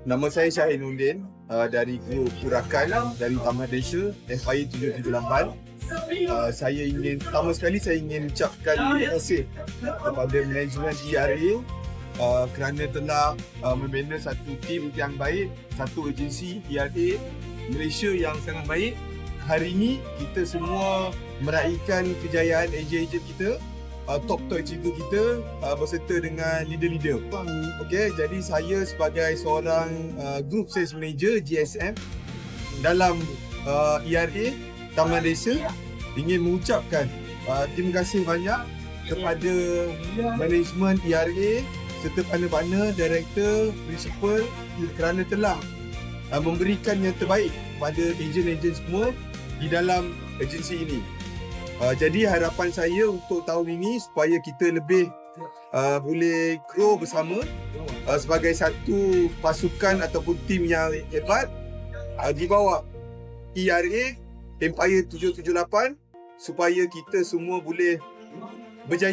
Nama saya Syahinuddin dari grup Purakan dari Taman Desa FIA 778. Saya ingin pertama sekali ucapkan terima kasih kepada management ERA kerana telah membina satu tim yang baik, satu agensi ERA Malaysia yang sangat baik. Hari ini kita semua meraihkan kejayaan ejen-ejen kita, top-top cikgu kita berserta dengan leader-leader. Okey, jadi saya sebagai seorang Group Sales Manager GSM dalam ERA Taman Desa ingin mengucapkan terima kasih banyak kepada management ERA serta partner-partner, director, principal kerana telah memberikan yang terbaik kepada ejen-ejen semua di dalam agensi ini. Jadi harapan saya untuk tahun ini supaya kita lebih boleh grow bersama sebagai satu pasukan ataupun tim yang hebat di bawah ERA Empire 778 supaya kita semua boleh berjaya.